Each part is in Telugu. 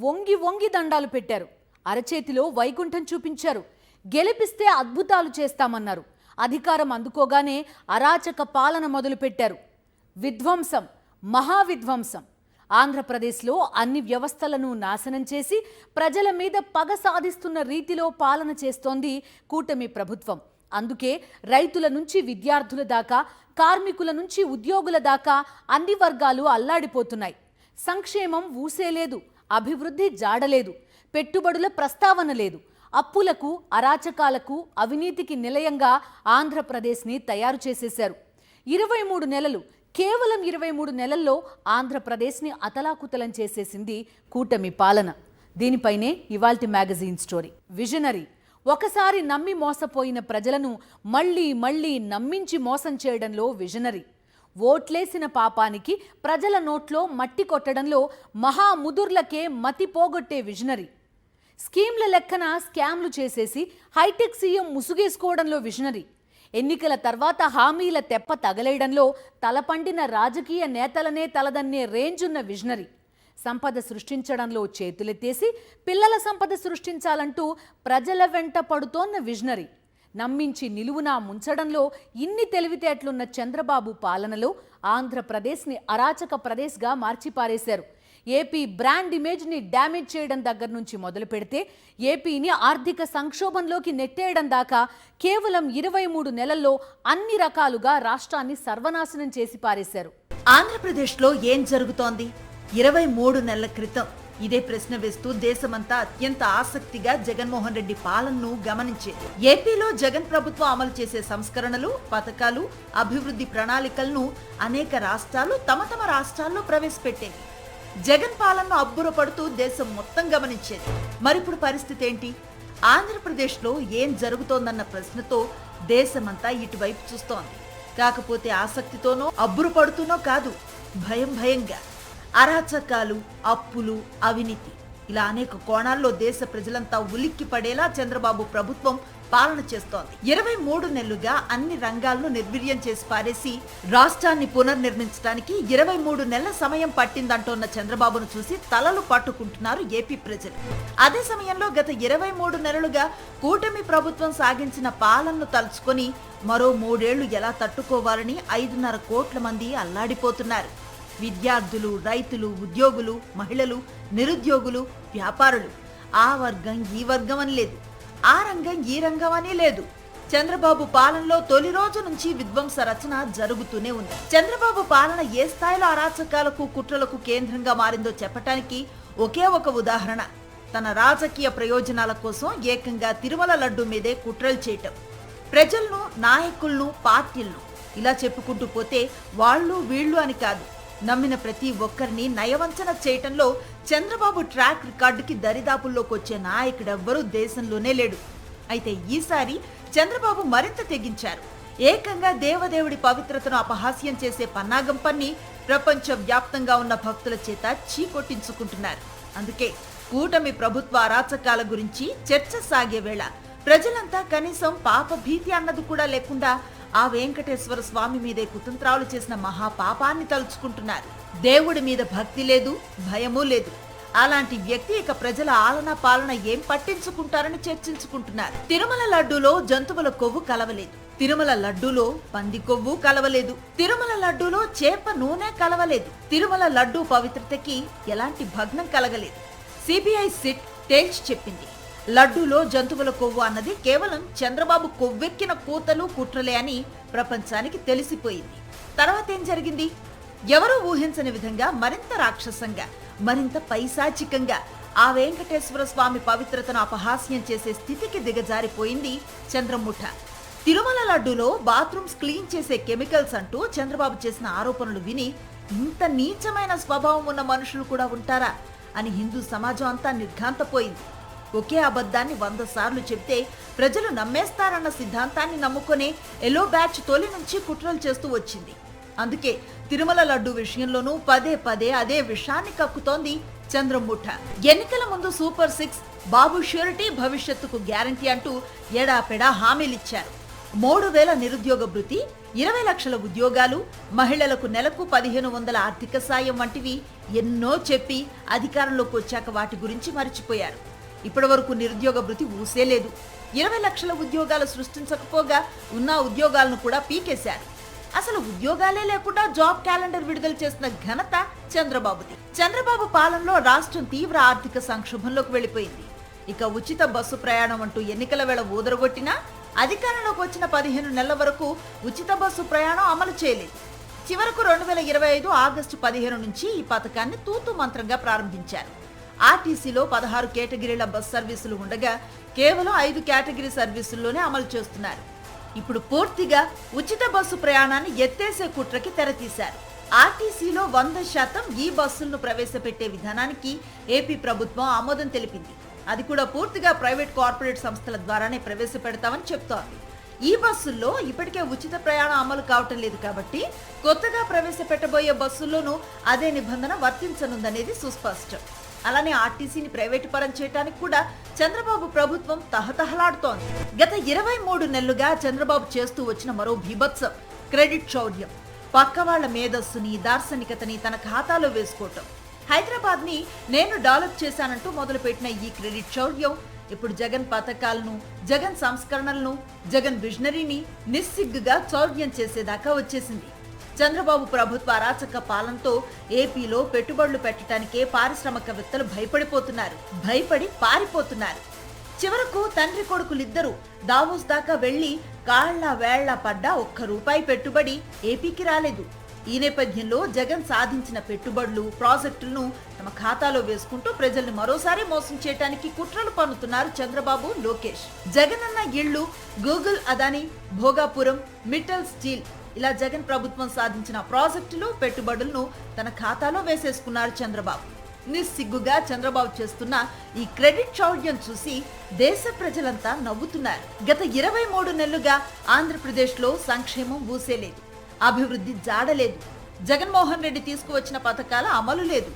వంగి వంగి దండాలు పెట్టారు. అరచేతిలో వైకుంఠం చూపించారు. గెలిపిస్తే అద్భుతాలు చేస్తామన్నారు. అధికారం అందుకోగానే అరాచక పాలన మొదలుపెట్టారు. విధ్వంసం, మహావిధ్వంసం. ఆంధ్రప్రదేశ్లో అన్ని వ్యవస్థలను నాశనం చేసి ప్రజల మీద పగ సాధిస్తున్న రీతిలో పాలన చేస్తోంది కూటమి ప్రభుత్వం. అందుకే రైతుల నుంచి విద్యార్థుల దాకా, కార్మికుల నుంచి ఉద్యోగుల దాకా అన్ని వర్గాలు అల్లాడిపోతున్నాయి. సంక్షేమం ఊసేలేదు, అభివృద్ధి జాడలేదు, పెట్టుబడుల ప్రస్తావన లేదు. అప్పులకు, అరాచకాలకు, అవినీతికి నిలయంగా ఆంధ్రప్రదేశ్ని తయారు చేసేశారు. 23 నెలలు, కేవలం 23 నెలల్లో ఆంధ్రప్రదేశ్ని అతలాకుతలం చేసేసింది కూటమి పాలన. దీనిపైనే ఇవాల్టి మ్యాగజైన్ స్టోరీ. విజనరీ. ఒకసారి నమ్మి మోసపోయిన ప్రజలను మళ్ళీ మళ్ళీ నమ్మించి మోసం చేయడంలో విజనరీ. ఓట్లేసిన పాపానికి ప్రజల నోట్లో మట్టి కొట్టడంలో మహాముదుర్లకే మతి పోగొట్టే విజనరీ. స్కీమ్ల లెక్కన స్కామ్లు చేసేసి హైటెక్ సీఎం ముసుగేసుకోవడంలో విజనరీ. ఎన్నికల తర్వాత హామీల తెప్ప తగలేయడంలో తలపండిన రాజకీయ నేతలనే తలదన్నే రేంజున్న విజనరీ. సంపద సృష్టించడంలో చేతులెత్తేసి పిల్లల సంపద సృష్టించాలంటూ ప్రజల వెంట పడుతోన్న విజనరీ. నమ్మించి నిలువునా ముంచడంలో ఇన్ని తెలివితేటలున్న చంద్రబాబు పాలనలో ఆంధ్రప్రదేశ్ని అరాచక ప్రదేశ్గా మార్చిపారేశారు. ఏపీ బ్రాండ్ ఇమేజ్ని డ్యామేజ్ చేయడం దగ్గర నుంచి మొదలు పెడితే ఏపీని ఆర్థిక సంక్షోభంలోకి నెట్టేయడం దాకా కేవలం 23 నెలల్లో అన్ని రకాలుగా రాష్ట్రాన్ని సర్వనాశనం చేసి పారేశారు. ఆంధ్రప్రదేశ్లో ఏం జరుగుతోంది? 23 నెలల క్రితం ఇదే ప్రశ్న వేస్తూ దేశమంతా అత్యంత ఆసక్తిగా జగన్మోహన్ రెడ్డి పాలనను గమనించేది. ఏపీలో జగన్ ప్రభుత్వం అమలు చేసే సంస్కరణలు, పథకాలు, అభివృద్ధి ప్రణాళికలను అనేక రాష్ట్రాలు తమ రాష్ట్రాల్లో ప్రవేశపెట్టేవి. జగన్ పాలనను అబ్బురపడుతూ దేశం మొత్తం గమనించేది. మరిప్పుడు పరిస్థితి ఏంటి? ఆంధ్రప్రదేశ్లో ఏం జరుగుతోందన్న ప్రశ్నతో దేశమంతా ఇటువైపు చూస్తోంది. కాకపోతే ఆసక్తితోనో అబ్బురపడుతూనో కాదు, భయంగా. అరాచకాలు, అప్పులు, అవినీతి ఇలా అనేక కోణాల్లో దేశ ప్రజలంతా ఉలిక్కి పడేలా చంద్రబాబు ప్రభుత్వం పాలన చేస్తోంది. 23 నెలలుగా అన్ని రంగాలను నిర్వీర్యం చేసి పారేసి రాష్ట్రాన్ని పునర్నిర్మించడానికి 23 నెలల సమయం పట్టిందంటోన్న చంద్రబాబును చూసి తలలు పట్టుకుంటున్నారు ఏపీ ప్రజలు. అదే సమయంలో గత 23 నెలలుగా కూటమి ప్రభుత్వం సాగించిన పాలనను తలుచుకొని మరో 3 ఏళ్లు ఎలా తట్టుకోవాలని 5.5 కోట్ల మంది అల్లాడిపోతున్నారు. విద్యార్థులు, రైతులు, ఉద్యోగులు, మహిళలు, నిరుద్యోగులు, వ్యాపారులు. ఆ వర్గం ఈ వర్గం అని లేదు, ఆ రంగం ఈ రంగం అని లేదు. చంద్రబాబు పాలనలో తొలి రోజు నుంచి విధ్వంస రచన జరుగుతూనే ఉంది. చంద్రబాబు పాలన ఏ స్థాయిలో అరాచకాలకు, కుట్రలకు కేంద్రంగా మారిందో చెప్పటానికి ఒకే ఒక ఉదాహరణ. తన రాజకీయ ప్రయోజనాల కోసం ఏకంగా తిరుమల లడ్డు మీదే కుట్రలు చేయటం. ప్రజలను, నాయకులను, పార్టీలను ఇలా చెప్పుకుంటూ పోతే వాళ్ళు వీళ్ళు అని కాదు, నమ్మిన ప్రతి ఒక్కరిని నయవంచన చేయటంలో చంద్రబాబు ట్రాక్ రికార్డుకి దరిదాపుల్లోకి వచ్చే నాయకుడెవ్వరూ దేశంలోనే లేడు. అయితే ఈసారి చంద్రబాబు మరింత తెగించారు. ఏకంగా దేవదేవుడి పవిత్రతను అపహాస్యం చేసే పన్నాగం పన్ని ప్రపంచ వ్యాప్తంగా ఉన్న భక్తుల చేత చీకొట్టించుకుంటున్నారు. అందుకే కూటమి ప్రభుత్వ అరాచకాల గురించి చర్చ సాగే వేళ ప్రజలంతా కనీసం పాప భీతి అన్నది కూడా లేకుండా ఆ వెంకటేశ్వర స్వామి మీదే కుతంత్రాలు చేసిన మహాపాపాన్ని తలుచుకుంటున్నారు. దేవుడి మీద భక్తి లేదు, భయమూ లేదు. అలాంటి వ్యక్తి ఇక ప్రజల ఆలన పాలన ఏం పట్టించుకుంటారని చర్చించుకుంటున్నారు. తిరుమల లడ్డూలో జంతువుల కొవ్వు కలవలేదు, తిరుమల లడ్డూలో పంది కొవ్వు కలవలేదు, తిరుమల లడ్డూలో చేప నూనె కలవలేదు, తిరుమల లడ్డూ పవిత్రతకి ఎలాంటి భగ్నం కలగలేదు. సిబిఐ సిట్ తేల్చి చెప్పింది, లడ్డూలో జంతువుల కొవ్వు అన్నది కేవలం చంద్రబాబు కొవ్వెక్కిన కూతలు, కుట్రలే అని ప్రపంచానికి తెలిసిపోయింది. తర్వాత ఏం జరిగింది? ఎవరూ ఊహించని విధంగా మరింత రాక్షసంగా, మరింత పైశాచికంగా ఆ వెంకటేశ్వర స్వామి పవిత్రతను అపహాస్యం చేసే స్థితికి దిగజారిపోయింది చంద్రముఠ. తిరుమల లడ్డూలో బాత్రూమ్స్ క్లీన్ చేసే కెమికల్స్ అంటూ చంద్రబాబు చేసిన ఆరోపణలు విని ఇంత నీచమైన స్వభావం ఉన్న మనుషులు కూడా ఉంటారా అని హిందూ సమాజం అంతా నిర్ఘాంతపోయింది. ఒకే అబద్ధాన్ని 100 సార్లు చెప్తే ప్రజలు నమ్మేస్తారన్న సిద్ధాంతాన్ని నమ్ముకునే ఎల్లో బ్యాచ్ తొలి నుంచి కుట్రలు చేస్తూ వచ్చింది. అందుకే తిరుమల లడ్డు విషయంలోనూ పదే అదే విషాన్ని కక్కుతోంది చంద్రముఠ. ఎన్నికల ముందు సూపర్ 6, బాబు ష్యూరిటీ, భవిష్యత్తుకు గ్యారంటీ అంటూ ఎడాపెడా హామీలిచ్చారు. 3,000 నిరుద్యోగ భృతి, 20 లక్షల ఉద్యోగాలు, మహిళలకు నెలకు 1,500 ఆర్థిక సాయం వంటివి ఎన్నో చెప్పి అధికారంలోకి వచ్చాక వాటి గురించి మర్చిపోయారు. ఇప్పటి వరకు నిరుద్యోగ భృతి ఊసేలేదు. 20 లక్షల ఉద్యోగాలు సృష్టించకపోగా ఉన్న ఉద్యోగాలను కూడా పీకేశారు. అసలు ఉద్యోగాలే లేకుండా జాబ్ క్యాలెండర్ విడుదల చేసిన ఘనత చంద్రబాబుది. చంద్రబాబు పాలనలో రాష్ట్రం తీవ్ర ఆర్థిక సంక్షోభంలోకి వెళ్లిపోయింది. ఇక ఉచిత బస్సు ప్రయాణం అంటూ ఎన్నికల వేళ ఊదరగొట్టినా అధికారంలోకి వచ్చిన 15 నెలల వరకు ఉచిత బస్సు ప్రయాణం అమలు చేయలేదు. చివరకు 2025 ఆగస్టు 15 నుంచి ఈ పథకాన్ని తూతు మంత్రంగా ప్రారంభించారు. ఆర్టీసీలో 16 కేటగిరీల బస్ సర్వీసులు ఉండగా కేవలం 5 కేటగిరీ సర్వీసుల్లోనే అమలు చేస్తున్నారు. ఇప్పుడు పూర్తిగా ఉచిత బస్సు ప్రయాణాన్ని ఎత్తేసే కుట్రకి తెరతీశారు. ఆర్టీసీలో 100% ఈ బస్సులను ప్రవేశపెట్టే విధానానికి ఏపీ ప్రభుత్వం ఆమోదం తెలిపింది. అది కూడా పూర్తిగా ప్రైవేట్ కార్పొరేట్ సంస్థల ద్వారానే ప్రవేశపెడతామని చెప్తోంది. ఈ బస్సుల్లో ఇప్పటికే ఉచిత ప్రయాణం అమలు కావటం లేదు కాబట్టి కొత్తగా ప్రవేశపెట్టబోయే బస్సుల్లోనూ అదే నిబంధన వర్తించనుందనేది సుస్పష్టం. అలానే ఆర్టీసీని ప్రైవేటు పరం చేయడానికి కూడా చంద్రబాబు ప్రభుత్వం తహతహలాడుతోంది. గత 23 నెలలుగా చంద్రబాబు చేస్తూ వచ్చిన మరో బీభత్సం క్రెడిట్ చౌర్యం. పక్క వాళ్ల మేధస్సుని, దార్శనికతని తన ఖాతాలో వేసుకోవటం. హైదరాబాద్ ని నేను డెవలప్ చేశానంటూ మొదలుపెట్టిన ఈ క్రెడిట్ చౌర్యం ఇప్పుడు జగన్ పథకాలను, జగన్ సంస్కరణలను, జగన్ విజనరీని నిస్సిగ్గుగా చౌర్యం చేసేదాకా వచ్చేసింది. చంద్రబాబు ప్రభుత్వ అరాచక పాలనతో ఏపీలో పెట్టుబడులు పెట్టడానికే పారిశ్రామికవేత్తలు భయపడి పారిపోతున్నారు. చివరకు తండ్రి కొడుకులిద్దరూ దావోస్ దాకా వెళ్లి కాళ్ల వేళ్ల పడ్డా ₹1 పెట్టుబడి ఏపీకి రాలేదు. ఈ నేపథ్యంలో జగన్ సాధించిన పెట్టుబడులు, ప్రాజెక్టులను తమ ఖాతాలో వేసుకుంటూ ప్రజల్ని మరోసారి మోసం చేయడానికి కుట్రలు పన్నుతున్నారు చంద్రబాబు, లోకేష్. జగన్ అన్న ఇళ్లు, గూగుల్, అదాని, భోగాపురం, మిట్టల్ స్టీల్ ఇలా జగన్ ప్రభుత్వం సాధించిన ప్రాజెక్టులు, పెట్టుబడులను తన ఖాతాలో వేసేసుకున్నారు చంద్రబాబు. నిస్సిగ్గుగా చంద్రబాబు చేస్తున్న ఈ క్రెడిట్ చౌర్యం చూసి దేశ ప్రజలంతా నవ్వుతున్నారు. గత 23 నెలలుగా ఆంధ్రప్రదేశ్లో సంక్షేమం ఊసేలేదు, అభివృద్ధి జాడలేదు. జగన్మోహన్ రెడ్డి తీసుకువచ్చిన పథకాల అమలు లేదు,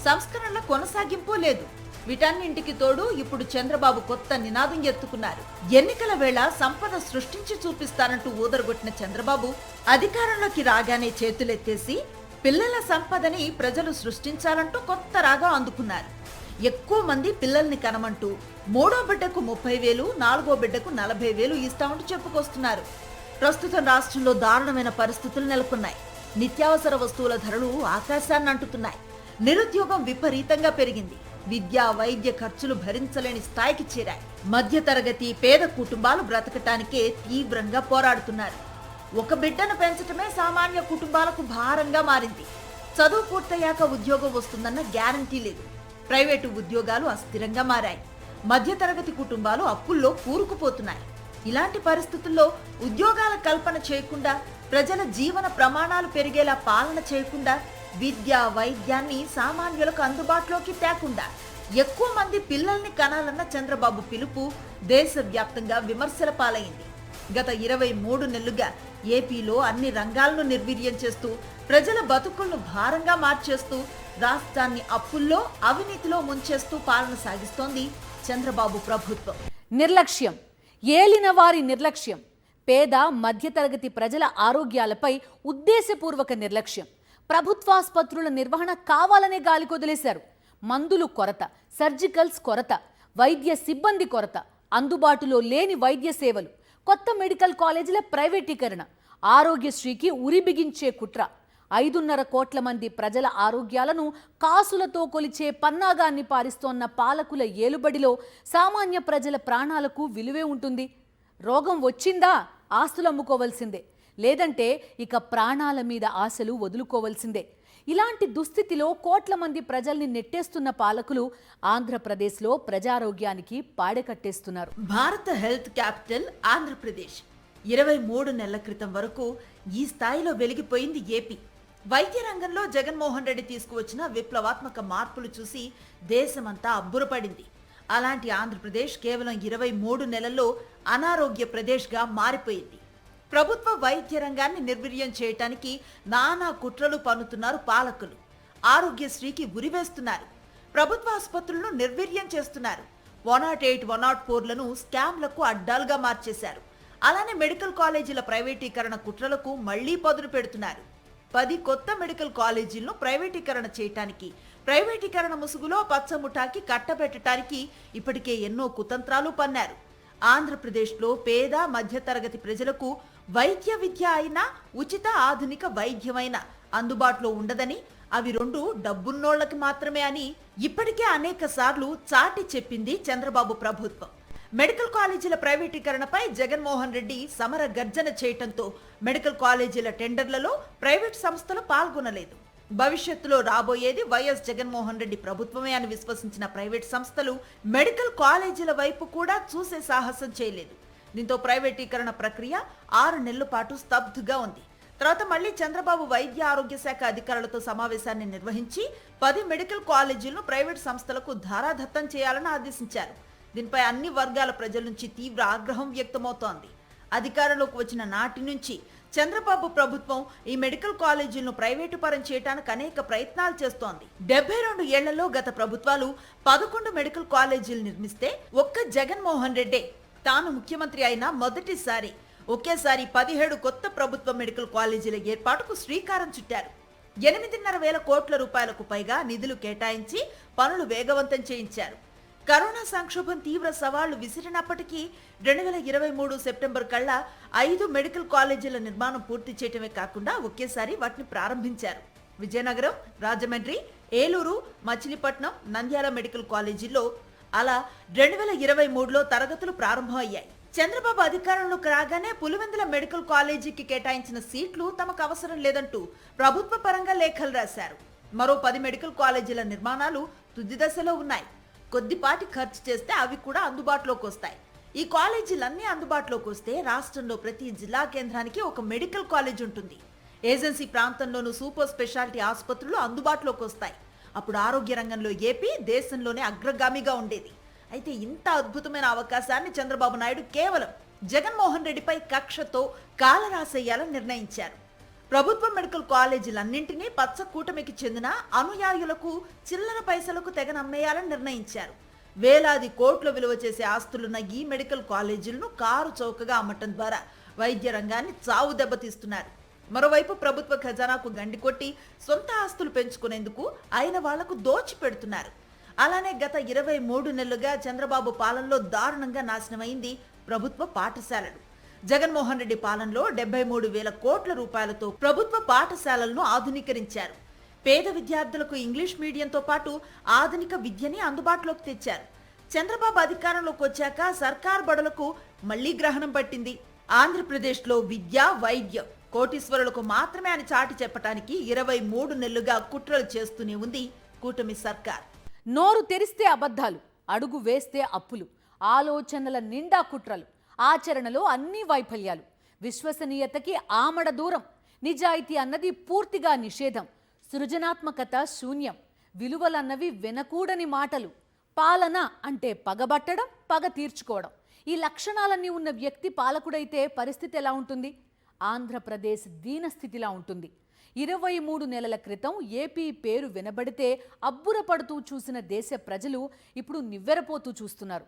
సంస్కరణల కొనసాగింపు లేదు. వీటన్నింటికి తోడు ఇప్పుడు చంద్రబాబు కొత్త నినాదం ఎత్తుకున్నారు. ఎన్నికల వేళ సంపద సృష్టించి చూపిస్తానంటూ ఊదరగొట్టిన చంద్రబాబు అధికారంలోకి రాగానే చేతులెత్తేసి పిల్లల సంపదని ప్రజలు సృష్టించాలంటూ కొత్త రాగం అందుకున్నారు. ఎక్కువ మంది పిల్లల్ని కనమంటూ 3వ బిడ్డకు 30,000, 4వ బిడ్డకు 40,000 ఇస్తామంటూ చెప్పుకొస్తున్నారు. ప్రస్తుతం రాష్ట్రంలో దారుణమైన పరిస్థితులు నెలకొన్నాయి. నిత్యావసర వస్తువుల ధరలు ఆకాశాన్ని అంటుతున్నాయి. నిరుద్యోగం విపరీతంగా పెరిగింది. విద్య, వైద్య ఖర్చులు భరించలేని స్థాయికి చేరాయి. మధ్యతరగతి పేద కుటుంబాలు బ్రతకటానికే తీవ్రంగా పోరాడుతున్నారు. ఒక బిడ్డను పెంచటమే సామాన్య కుటుంబాలకు భారంగా మారింది. చదువు పూర్తయ్యాక ఉద్యోగం వస్తుందన్న గ్యారంటీ లేదు. ప్రైవేటు ఉద్యోగాలు అస్థిరంగా మారాయి. మధ్యతరగతి కుటుంబాలు అప్పుల్లో కూరుకుపోతున్నాయి. ఇలాంటి పరిస్థితుల్లో ఉద్యోగాల కల్పన చేయకుండా, ప్రజల జీవన ప్రమాణాలు పెరిగేలా పాలన చేయకుండా, విద్య, వైద్యాన్ని సామాన్యులకు అందుబాటులోకి తేకుండా ఎక్కువ మంది పిల్లల్ని కనాలన్న చంద్రబాబు పిలుపు దేశవ్యాప్తంగా విమర్శల పాలైంది. గత 23 నెలలుగా ఏపీలో అన్ని రంగాలను నిర్వీర్యం చేస్తూ, ప్రజల బతుకులను భారంగా మార్చేస్తూ, రాష్ట్రాన్ని అప్పుల్లో, అవినీతిలో ముంచేస్తూ పాలన సాగిస్తోంది చంద్రబాబు ప్రభుత్వం. నిర్లక్ష్యం, ఏలిన వారి నిర్లక్ష్యం, పేద మధ్యతరగతి ప్రజల ఆరోగ్యాలపై ఉద్దేశపూర్వక నిర్లక్ష్యం. ప్రభుత్వాసుపత్రుల నిర్వహణ కావాలనే గాలికొదిలేశారు. మందులు కొరత, సర్జికల్స్ కొరత, వైద్య సిబ్బంది కొరత, అందుబాటులో లేని వైద్య సేవలు, కొత్త మెడికల్ కాలేజీల ప్రైవేటీకరణ, ఆరోగ్యశ్రీకి ఉరిబిగించే కుట్ర, 5.5 కోట్ల మంది ప్రజల ఆరోగ్యాలను కాసులతో కొలిచే పన్నాగాన్ని పారిస్తోన్న పాలకుల ఏలుబడిలో సామాన్య ప్రజల ప్రాణాలకు విలువే ఉంటుంది. రోగం వచ్చిందా ఆస్తులు అమ్ముకోవాల్సిందే, లేదంటే ఇక ప్రాణాల మీద ఆశలు వదులుకోవాల్సిందే. ఇలాంటి దుస్థితిలో కోట్ల మంది ప్రజల్ని నెట్టేస్తున్న పాలకులు ఆంధ్రప్రదేశ్లో ప్రజారోగ్యానికి పాడెకట్టేస్తున్నారు. భారత హెల్త్ క్యాపిటల్ ఆంధ్రప్రదేశ్. 23 నెలల క్రితం వరకు ఈ స్థాయిలో వెలిగిపోయింది ఏపీ. వైద్య రంగంలో జగన్మోహన్ రెడ్డి తీసుకువచ్చిన విప్లవాత్మక మార్పులు చూసి దేశమంతా అబ్బురపడింది. అలాంటి ఆంధ్రప్రదేశ్ కేవలం 23 నెలల్లో అనారోగ్య ప్రదేశ్గా మారిపోయింది. ప్రభుత్వ వైద్య రంగాన్ని నిర్వీర్యం చేయటానికి నానా కుట్రలు పన్నుతున్నారు పాలకులు. ఆరోగ్యశ్రీకి ఉరివేస్తున్నారు. ప్రభుత్వ ఆసుపత్రులను నిర్వీర్యం చేస్తున్నారు. 108, 104లను స్కామ్లకు అడ్డాలుగా మార్చేశారు. అలానే మెడికల్ కాలేజీల ప్రైవేటీకరణ కుట్రలకు మళ్లీ పదును పెడుతున్నారు. 10 కొత్త మెడికల్ కాలేజీలను ప్రైవేటీకరణ చేయటానికి, ప్రైవేటీకరణ ముసుగులో పచ్చముఠాకి కట్టబెట్టడానికి ఇప్పటికే ఎన్నో కుతంత్రాలు పన్నారు. ఆంధ్రప్రదేశ్లో పేద మధ్యతరగతి ప్రజలకు వైద్య విద్య అయినా ఉచిత ఆధునిక వైద్యమైన అందుబాటులో ఉండదని, అవి రెండు డబ్బున్నోళ్లకి మాత్రమే అని ఇప్పటికే అనేక సార్లు చాటి చెప్పింది చంద్రబాబు ప్రభుత్వం. మెడికల్ కాలేజీల ప్రైవేటీకరణపై జగన్మోహన్ రెడ్డి సమర గర్జన చేయటంతో మెడికల్ కాలేజీల టెండర్లలో ప్రైవేట్ సంస్థలు పాల్గొనలేదు. భవిష్యత్తులో రాబోయేది వైఎస్ జగన్మోహన్ రెడ్డి ప్రభుత్వమే అని విశ్వసించిన ప్రైవేట్ సంస్థలు మెడికల్ కాలేజీల వైపు కూడా చూసే సాహసం చేయలేదు. దీంతో ప్రైవేటీకరణ ప్రక్రియ 6 నెలల పాటు స్తబ్దుగా ఉంది. తర్వాత మళ్లీ చంద్రబాబు వైద్య ఆరోగ్య శాఖ అధికారులతో సమావేశాన్ని నిర్వహించి 10 మెడికల్ కాలేజీలను ప్రైవేట్ సంస్థలకు ధారాదత్తం చేయాలని ఆదేశించారు. దీనిపై అన్ని వర్గాల ప్రజల నుంచి తీవ్ర ఆగ్రహం వ్యక్తమవుతోంది. అధికారంలోకి వచ్చిన నాటి నుంచి చంద్రబాబు ప్రభుత్వం ఈ మెడికల్ కాలేజీలను ప్రైవేటు పరం చేయడానికి అనేక ప్రయత్నాలు చేస్తోంది. 72 ఏళ్లలో గత ప్రభుత్వాలు 11 మెడికల్ కాలేజీలు నిర్మిస్తే ఒక్క జగన్మోహన్ రెడ్డే తాను ముఖ్యమంత్రి అయిన మొదటిసారి ఒకేసారి 17 కొత్త ప్రభుత్వ మెడికల్ కాలేజీల ఏర్పాటుకు శ్రీకారం చుట్టారు. 8,500 కోట్ల రూపాయలకు పైగా నిధులు కేటాయించి పనులు వేగవంతం చేయించారు. కరోనా సంక్షోభం తీవ్ర సవాళ్లు విసిరినప్పటికీ 2023 సెప్టెంబర్ కల్లా 5 మెడికల్ కాలేజీల నిర్మాణం పూర్తి చేయటమే కాకుండా ఒకేసారి వాటిని ప్రారంభించారు. విజయనగరం, రాజమండ్రి, ఏలూరు, మచిలీపట్నం, నంద్యాల మెడికల్ కాలేజీల్లో అలా 2023లో తరగతులు ప్రారంభమయ్యాయి. చంద్రబాబు అధికారంలోకి రాగానే పులివెందుల మెడికల్ కాలేజీకి కేటాయించిన సీట్లు తమకు అవసరం లేదంటూ ప్రభుత్వ పరంగా లేఖలు రాశారు. మరో 10 మెడికల్ కాలేజీల నిర్మాణాలు తుది దశలో ఉన్నాయి. కొద్దిపాటి ఖర్చు చేస్తే అవి కూడా అందుబాటులోకి వస్తాయి. ఈ కాలేజీలన్నీ అందుబాటులోకి వస్తే రాష్ట్రంలో ప్రతి జిల్లా కేంద్రానికి ఒక మెడికల్ కాలేజ్ ఉంటుంది. ఏజెన్సీ ప్రాంతంలోనూ సూపర్ స్పెషాలిటీ ఆసుపత్రులు అందుబాటులోకి వస్తాయి. అప్పుడు ఆరోగ్య రంగంలో ఏపీ దేశంలోనే అగ్రగామిగా ఉండేది. అయితే ఇంత అద్భుతమైన అవకాశాన్ని చంద్రబాబు నాయుడు కేవలం జగన్మోహన్ రెడ్డిపై కక్షతో కాలరాసేయాలని నిర్ణయించారు. ప్రభుత్వ మెడికల్ కాలేజీలన్నింటినీ పచ్చ కూటమికి చెందిన అనుయాయులకు చిల్లర పైసలకు తెగ నమ్మేయాలని నిర్ణయించారు. వేలాది కోట్ల విలువ చేసే ఆస్తులున్న ఈ మెడికల్ కాలేజీలను కారు చౌకగా అమ్మటం ద్వారా వైద్య రంగాన్ని చావు దెబ్బతీస్తున్నారు. మరోవైపు ప్రభుత్వ ఖజానాకు గండికొట్టి సొంత ఆస్తులు పెంచుకునేందుకు అయిన వాళ్లకు దోచి పెడుతున్నారు. అలానే గత 23 నెలలుగా చంద్రబాబు పాలనలో దారుణంగా నాశనమైంది ప్రభుత్వ పాఠశాలలు. జగన్మోహన్ రెడ్డి పాలనలో 73,000 కోట్ల రూపాయలతో ప్రభుత్వ పాఠశాలలను ఆధునీకరించారు. పేద విద్యార్థులకు ఇంగ్లీష్ మీడియంతో పాటు ఆధునిక విద్యని అందుబాటులోకి తెచ్చారు. చంద్రబాబు అధికారంలోకి వచ్చాక సర్కార్ బడులకు మళ్లీ గ్రహణం పట్టింది. ఆంధ్రప్రదేశ్లో విద్య, వైద్యం కోటీశ్వరులకు మాత్రమే అని చాటి చెప్పడానికి 23 నెలలుగా కుట్రలు చేస్తూనే ఉంది కూటమి సర్కార్. నోరు తెరిస్తే అబద్ధాలు, అడుగు వేస్తే అప్పులు, ఆలోచనల నిండా కుట్రలు, ఆచరణలో అన్ని వైఫల్యాలు, విశ్వసనీయతకి ఆమడ దూరం, నిజాయితీ అన్నది పూర్తిగా నిషేధం, సృజనాత్మకత శూన్యం, విలువలన్నవి వినకూడని మాటలు, పాలన అంటే పగబట్టడం, పగ తీర్చుకోవడం. ఈ లక్షణాలన్నీ ఉన్న వ్యక్తి పాలకుడైతే పరిస్థితి ఎలా ఉంటుంది? ఆంధ్రప్రదేశ్ దీనస్థితిలా ఉంటుంది. 23 నెలల క్రితం ఏపీ పేరు వినబడితే అబ్బురపడుతూ చూసిన దేశ ప్రజలు ఇప్పుడు నివ్వెరపోతూ చూస్తున్నారు.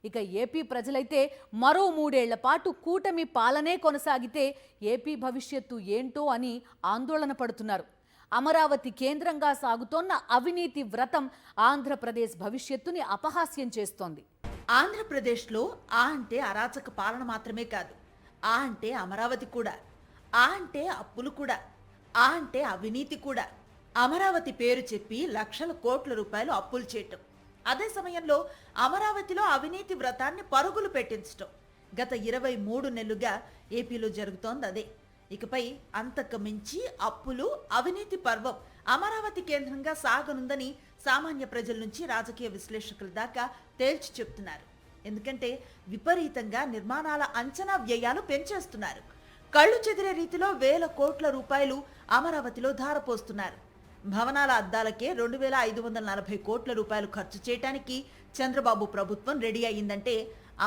ఇక ఏపీ ప్రజలైతే మరో 3 ఏళ్ల పాటు కూటమి పాలనే కొనసాగితే ఏపీ భవిష్యత్తు ఏంటో అని ఆందోళన పడుతున్నారు. అమరావతి కేంద్రంగా సాగుతోన్న అవినీతి వ్రతం ఆంధ్రప్రదేశ్ భవిష్యత్తుని అపహాస్యం చేస్తోంది. ఆంధ్రప్రదేశ్లో ఆ అంటే అరాచక పాలన మాత్రమే కాదు, ఆ అంటే అమరావతి కూడా, ఆ అంటే అప్పులు కూడా, ఆ అంటే అవినీతి కూడా. అమరావతి పేరు చెప్పి లక్షల కోట్ల రూపాయలు అప్పులు చేయటం, అదే సమయంలో అమరావతిలో అవినీతి వ్రతాన్ని పరుగులు పెట్టించటం గత 23 నెలలుగా ఏపీలో జరుగుతోంది అదే. ఇకపై అంతకు మించి అప్పులు, అవినీతి పర్వం అమరావతి కేంద్రంగా సాగనుందని సామాన్య ప్రజల నుంచి రాజకీయ విశ్లేషకుల దాకా తేల్చి చెప్తున్నారు. ఎందుకంటే విపరీతంగా నిర్మాణాల అంచనా వ్యయాలు పెంచేస్తున్నారు. కళ్ళు చెదిరే రీతిలో 1,000 కోట్ల రూపాయలు అమరావతిలో ధారపోస్తున్నారు. భవనాల అద్దాలకే 2,540 కోట్ల రూపాయలు ఖర్చు చేయడానికి చంద్రబాబు ప్రభుత్వం రెడీ అయ్యిందంటే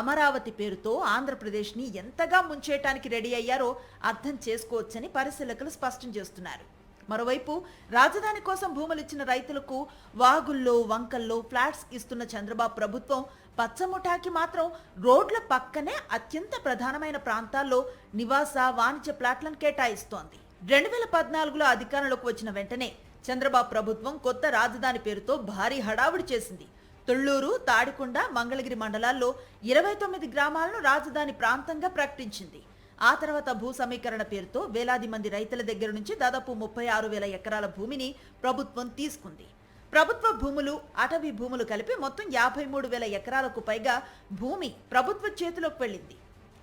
అమరావతి పేరుతో ఆంధ్రప్రదేశ్ని ఎంతగా ముంచేయటానికి రెడీ అయ్యారో అర్థం చేసుకోవచ్చని పరిశీలకులు స్పష్టం చేస్తున్నారు. మరోవైపు రాజధాని కోసం భూములు ఇచ్చిన రైతులకు వాగుల్లో వంకల్లో ఫ్లాట్స్ ఇస్తున్న చంద్రబాబు ప్రభుత్వం పచ్చముఠాకి మాత్రం రోడ్ల పక్కనే అత్యంత ప్రధానమైన ప్రాంతాల్లో నివాస వాణిజ్య ప్లాట్లను కేటాయిస్తోంది. 2014లో అధికారంలోకి వచ్చిన వెంటనే చంద్రబాబు ప్రభుత్వం కొత్త రాజధాని పేరుతో భారీ హడావుడి చేసింది. తుళ్లూరు, తాడికొండ, మంగళగిరి మండలాల్లో 29 గ్రామాలను రాజధాని ప్రాంతంగా ప్రకటించింది. ఆ తర్వాత భూ సమీకరణ పేరుతో వేలాది మంది రైతుల దగ్గర నుంచి దాదాపు 36,000 ఎకరాల భూమిని ప్రభుత్వం తీసుకుంది. ప్రభుత్వ భూములు, అటవీ భూములు కలిపి మొత్తం 53,000 ఎకరాలకు పైగా భూమి ప్రభుత్వ చేతిలోకి వెళ్ళింది.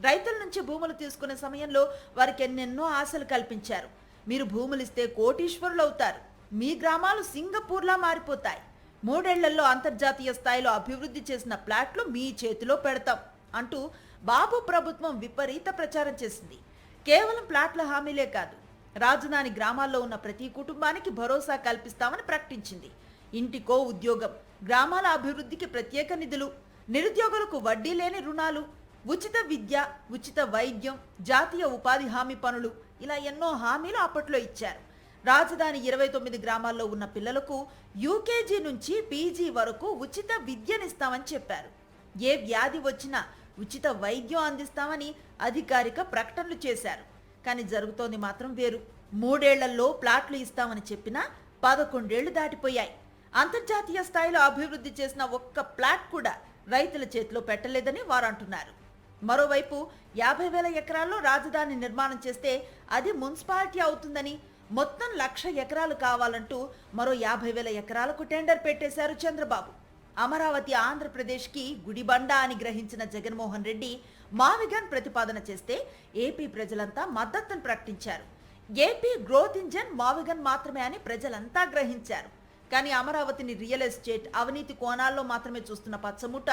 రైతుల నుంచి భూములు తీసుకునే సమయంలో వారికి ఎన్నెన్నో ఆశలు కల్పించారు. మీరు భూములిస్తే కోటీశ్వరులు అవుతారు, మీ గ్రామాలు సింగపూర్లా మారిపోతాయి, 3 ఏళ్లలో అంతర్జాతీయ స్థాయిలో అభివృద్ధి చేసిన ప్లాట్లు మీ చేతిలో పెడతాం అంటూ బాబు ప్రభుత్వం విపరీత ప్రచారం చేసింది. కేవలం ప్లాట్ల హామీలే కాదు, రాజధాని గ్రామాల్లో ఉన్న ప్రతి కుటుంబానికి భరోసా కల్పిస్తామని ప్రకటించింది. ఇంటికో ఉద్యోగం, గ్రామాల అభివృద్ధికి ప్రత్యేక నిధులు, నిరుద్యోగులకు వడ్డీ లేని రుణాలు, ఉచిత విద్య, ఉచిత వైద్యం, జాతీయ ఉపాధి హామీ పనులు, ఇలా ఎన్నో హామీలు అప్పట్లో ఇచ్చారు. రాజధాని 29 గ్రామాల్లో ఉన్న పిల్లలకు యూకేజీ నుంచి పీజీ వరకు ఉచిత విద్యనిస్తామని చెప్పారు. ఏ వ్యాధి వచ్చినా ఉచిత వైద్యం అందిస్తామని అధికారిక ప్రకటనలు చేశారు. కానీ జరుగుతోంది మాత్రం వేరు. 3 ఏళ్లలో ప్లాట్లు ఇస్తామని చెప్పినా 11 ఏళ్లు దాటిపోయాయి. అంతర్జాతీయ స్థాయిలో అభివృద్ధి చేసిన ఒక్క ప్లాట్ కూడా రైతుల చేతిలో పెట్టలేదని వారు అంటున్నారు. మరోవైపు 50,000 ఎకరాల్లో రాజధాని నిర్మాణం చేస్తే అది మున్సిపాలిటీ అవుతుందని, మొత్తం 1,00,000 ఎకరాలు కావాలంటూ మరో 50,000 ఎకరాలకు టెండర్ పెట్టేశారు చంద్రబాబు. అమరావతి ఆంధ్రప్రదేశ్కి గుడిబండ అని గ్రహించిన జగన్మోహన్ రెడ్డి మావిగన్ ప్రతిపాదన చేస్తే ఏపీ ప్రజలంతా మద్దతును ప్రకటించారు. ఏపీ గ్రోత్ ఇంజన్ మావిగన్ మాత్రమే అని ప్రజలంతా గ్రహించారు. కానీ అమరావతిని రియల్ ఎస్టేట్, అవినీతి కోణాల్లో మాత్రమే చూస్తున్న పచ్చముట్ట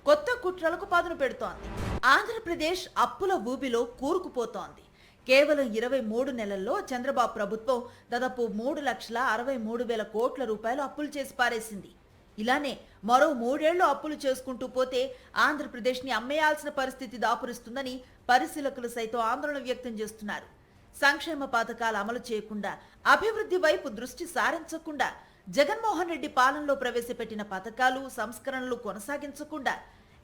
కొత్త కుట్రలకు పదును పెడుతోంది. ఆంధ్రప్రదేశ్ అప్పుల ఊబిలో కూరుకుపోతోంది. కేవలం 23 నెలల్లో చంద్రబాబు ప్రభుత్వం దాదాపు 3,63,000 కోట్ల రూపాయలు అప్పులు చేసి పారేసింది. ఇలానే మరో 3 ఏళ్లు అప్పులు చేసుకుంటూ పోతే ఆంధ్రప్రదేశ్ని అమ్మేయాల్సిన పరిస్థితి దాపురిస్తుందని పరిశీలకులు సైతం ఆందోళన వ్యక్తం చేస్తున్నారు. సంక్షేమ పథకాలు అమలు చేయకుండా, అభివృద్ధి వైపు దృష్టి సారించకుండా, జగన్మోహన్ రెడ్డి పాలనలో ప్రవేశపెట్టిన పథకాలు, సంస్కరణలు కొనసాగించకుండా,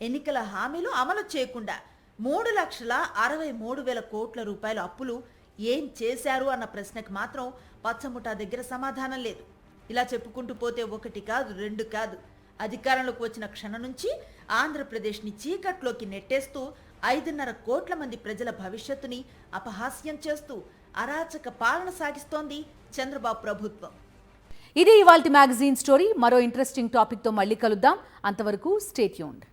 ఎన్నికల హామీలు అమలు చేయకుండా 3,63,000 కోట్ల రూపాయల అప్పులు ఏం చేశారు అన్న ప్రశ్నకు మాత్రం పచ్చముఠా దగ్గర సమాధానం లేదు. ఇలా చెప్పుకుంటూ పోతే 1 కాదు 2 కాదు, అధికారంలోకి వచ్చిన క్షణం నుంచి ఆంధ్రప్రదేశ్ని చీకట్లోకి నెట్టేస్తూ 5.5 కోట్ల మంది ప్రజల భవిష్యత్తుని అపహాస్యం చేస్తూ అరాచక పాలన సాగిస్తోంది చంద్రబాబు ప్రభుత్వం. ఇది ఇవాల్టి మ్యాగజైన్ స్టోరీ. మరో ఇంట్రెస్టింగ్ టాపిక్తో మళ్ళీ కలుద్దాం. అంతవరకు స్టే ట్యూన్డ్.